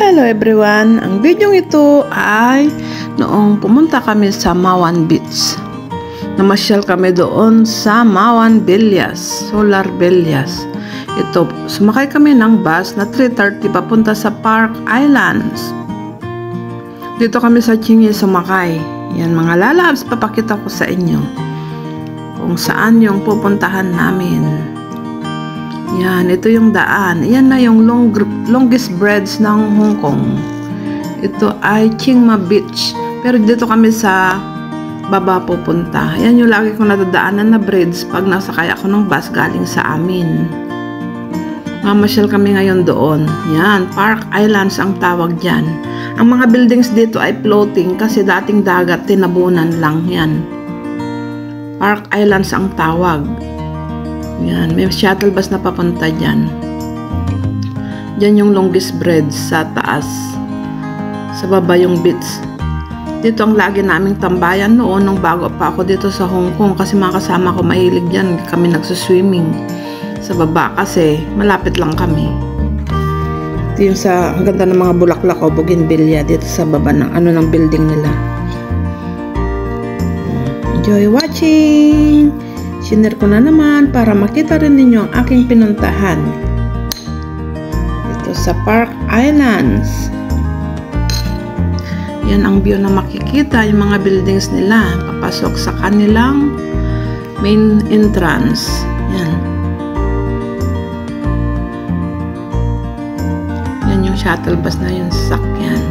Hello everyone! Ang video ito ay noong pumunta kami sa Mawan Beach. Namasyal kami doon sa Mawan Villas, Solar Villas. Ito, sumakay kami ng bus na 3:30 papunta sa Park Islands. Dito kami sa Chingy sumakay. Yan mga lalabs, papakita ko sa inyo kung saan yung pupuntahan namin. Yan, ito yung daan. Yan na yung longest bridge ng Hong Kong. Ito ay Chiang Mai Beach. Pero dito kami sa baba pupunta. Yan yung lagi kong nadadaanan na bridge pag nasakay ako ng bus galing sa amin. Mamasyal kami ngayon doon. Yan, Park Islands ang tawag dyan. Ang mga buildings dito ay floating kasi dating dagat, tinabunan lang yan. Park Islands ang tawag. Yan, may shuttle bus na papunta dyan. Dyan yung longest bridge sa taas. Sa baba yung beach. Dito ang lagi naming tambayan noon nung bago pa ako dito sa Hong Kong kasi mga kasama ko mahilig dyan. Kami nagsuswimming sa baba kasi malapit lang kami. Ito yung sa, ang ganda ng mga bulaklak o bougainvillea dito sa baba ng ng building nila. Enjoy watching! Sinare ko na naman para makita rin ninyo ang aking pinuntahan. Ito sa Park Islands. Yan ang view na makikita, yung mga buildings nila. Papasok sa kanilang main entrance. Yan. Yan yung shuttle bus na yung sasakyan.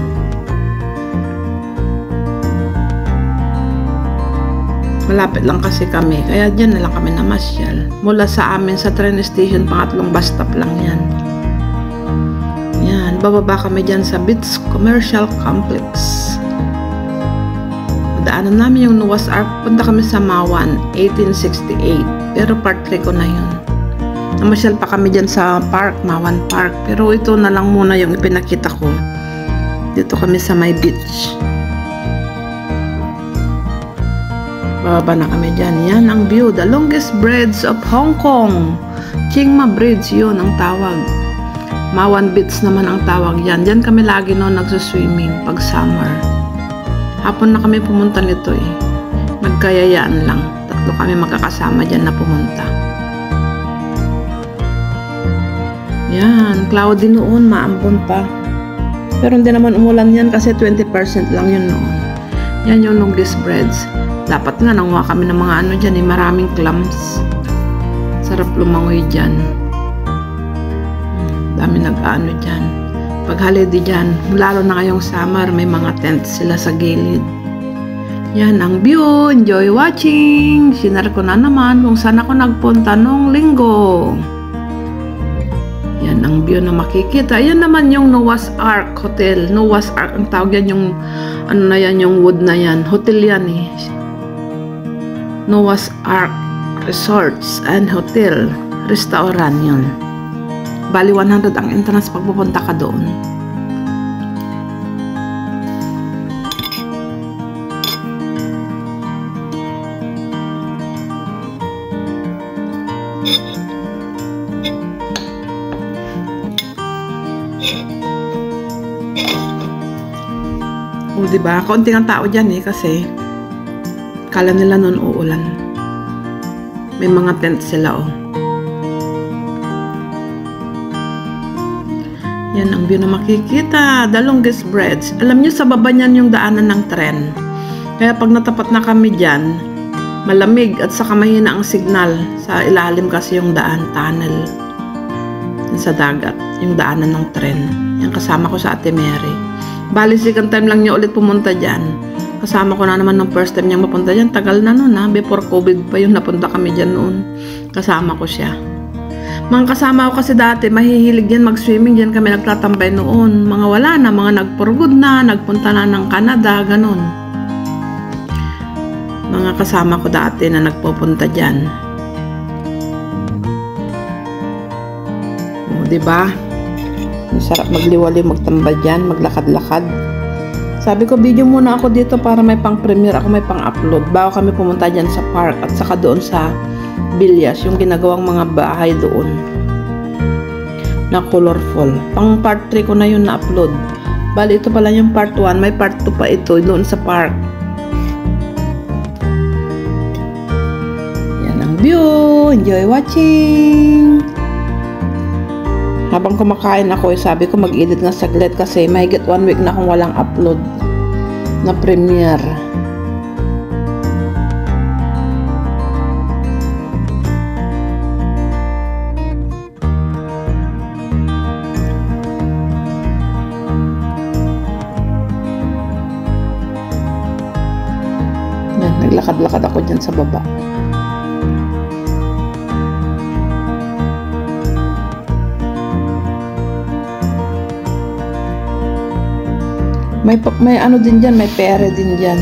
Malapit lang kasi kami, kaya dyan na lang kami namasyal. Mula sa amin sa train station, pangatlong bus stop lang yan. Yan, bababa kami dyan sa Beach Commercial Complex. Daanan namin yung Noah's Ark, punta kami sa Mawan, 1868. Pero part 3 ko na yun. Namasyal pa kami dyan sa park, Mawan Park. Pero ito na lang muna yung ipinakita ko. Dito kami sa may beach. Bababa na kami dyan. Yan ang view. The longest bridge of Hong Kong. Chiang Mai Bridge yun ang tawag. Mawan Beach naman ang tawag yan. Diyan kami lagi noon nagsuswimming pag summer. Hapon na kami pumunta nito eh. Nagkayayaan lang. Tatlo kami magkakasama dyan na pumunta. Yan. Cloudy noon. Maambon pa. Pero hindi naman umulan yan kasi 20% lang yun noon. Yan yung longest bridge. Dapat nga nanguha kami ng mga dyan maraming clams. Sarap lumangoy dyan. Dami nag-ano dyan. Pag holiday dyan, lalo na ngayong summer, may mga tents sila sa gilid. Yan ang view. Enjoy watching. Sinare ko na naman kung saan ako nagpunta nung linggo. Yan ang view na makikita. Yan naman yung Noah's Ark Hotel. Noah's Ark ang tawag yan, yung na yan, yung wood na yan. Hotel yan eh. Noah's Ark Resorts and Hotel. Restaurant yun. Bali 100 ang entrance pag pupunta ka doon. O diba? Konting ang tao dyan eh kasi kala nila noon uulan. May mga tent sila oh. Yan ang view na makikita. The longest bridge. Alam nyo sa baba niyan yung daanan ng tren. Kaya pag natapat na kami dyan, malamig at saka mahina ang signal. Sa ilalim kasi yung daan, tunnel. Yan sa dagat. Yung daanan ng tren. Yan kasama ko sa Ate Mary. Bali second time lang niya ulit pumunta dyan. Kasama ko na naman nung first time niyang mapunta dyan. Tagal na noon ha. Before COVID pa yung napunta kami dyan noon. Kasama ko siya. Mga kasama ko kasi dati, mahihilig yan mag-swimming. Dyan kami nagtatambay noon. Mga wala na, mga nagpurgod na, nagpunta na ng Canada, ganun. Mga kasama ko dati na nagpupunta dyan. O, diba? Ang sarap magliwali, magtambay dyan, maglakad-lakad. Sabi ko, video muna ako dito para may pang-premiere ako, may pang-upload. Bago kami pumunta dyan sa park at saka doon sa Villas, yung ginagawang mga bahay doon. na colorful. Pang part 3 ko na yun na-upload. Bali, ito pala yung part 1. May part 2 pa ito doon sa park. Yan ang view. Enjoy watching. Habang kumakain ako, sabi ko mag-edit nga saglit kasi mahigit 1 week na akong walang upload na premiere. Naglakad-lakad ako dyan sa baba. May ano din dyan, may pere din dyan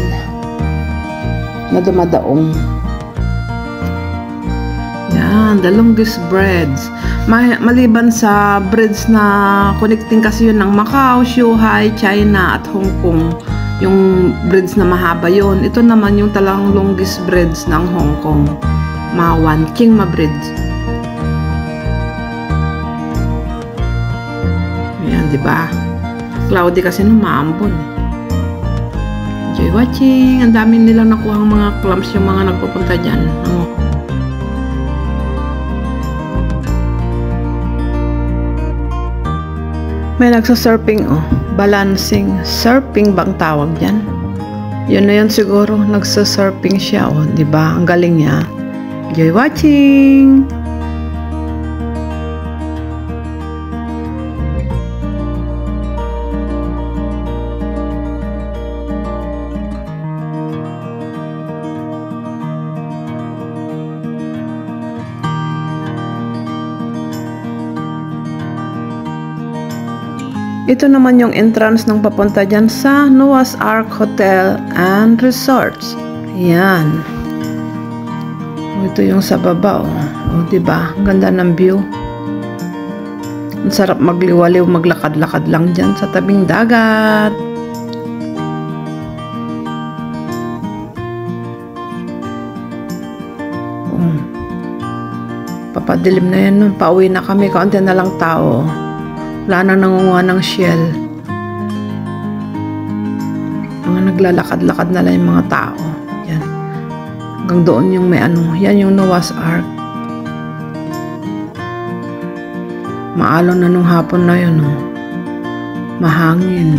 na dumadaong. Yan, the longest bridge. Maliban sa bridge na connecting kasi yun ng Macau, Shanghai, China at Hong Kong. Yung bridge na mahaba yun. Ito naman yung talagang longest bridge ng Hong Kong. Mawan, King Ma Bridge. Yan, diba? Cloudy kasi nung maambon. Enjoy watching. Ang dami nilang nakuha ang mga clams yung mga nagpupunta dyan. May nagsa-surfing, oh. Balancing. Surfing bang tawag dyan? Yun na yun siguro. Nagsa-surfing siya, oh. Diba? Ang galing niya. Enjoy watching. Ito naman yung entrance ng papunta dyan sa Noah's Ark Hotel and Resorts. Ayan. Ito yung sa baba, oh. O, diba? Ang ganda ng view. Ang sarap magliwaliw, maglakad-lakad lang dyan sa tabing dagat. Papadilim na yan nun. Pauwi na kami. Kaunti na lang tao. Wala nang nangunguha ng shell. Mga naglalakad-lakad na lang yung mga tao. Yan. Hanggang doon yung may ano. Yan yung Noah's Ark. Maalon na nung hapon na yun, oh. Mahangin.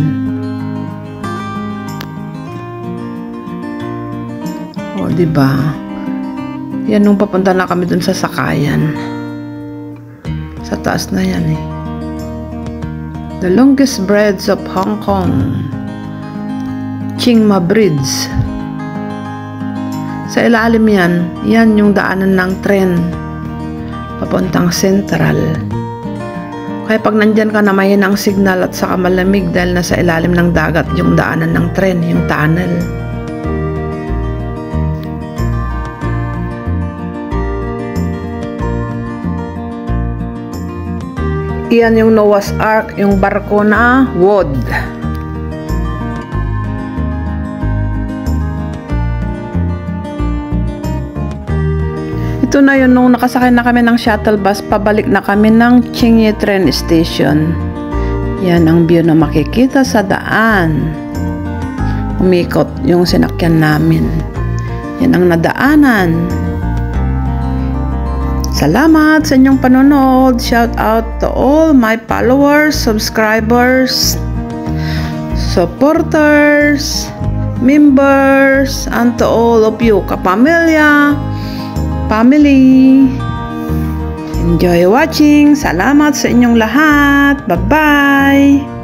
O, diba? Yan nung papunta na kami dun sa sakayan. Sa taas na yan, eh. The longest bridge of Hong Kong. King Ma Bridge. Sa ilalim yan, yan yung daanan ng tren papuntang Central. Kaya pag nandyan ka na may ang signal at saka malamig dahil nasa ilalim ng dagat yung daanan ng tren, yung tunnel. Iyan yung Noah's Ark, yung barko na wood. Ito na yun, nung nakasakay na kami ng shuttle bus, pabalik na kami ng Chingye Train Station. Yan ang view na makikita sa daan. Umikot yung sinakyan namin. Yan ang nadaanan. Salamat sa inyong panonood. Shout out to all my followers, subscribers, supporters, members, and to all of you, kapamilya, family. Enjoy watching. Salamat sa inyong lahat. Bye-bye.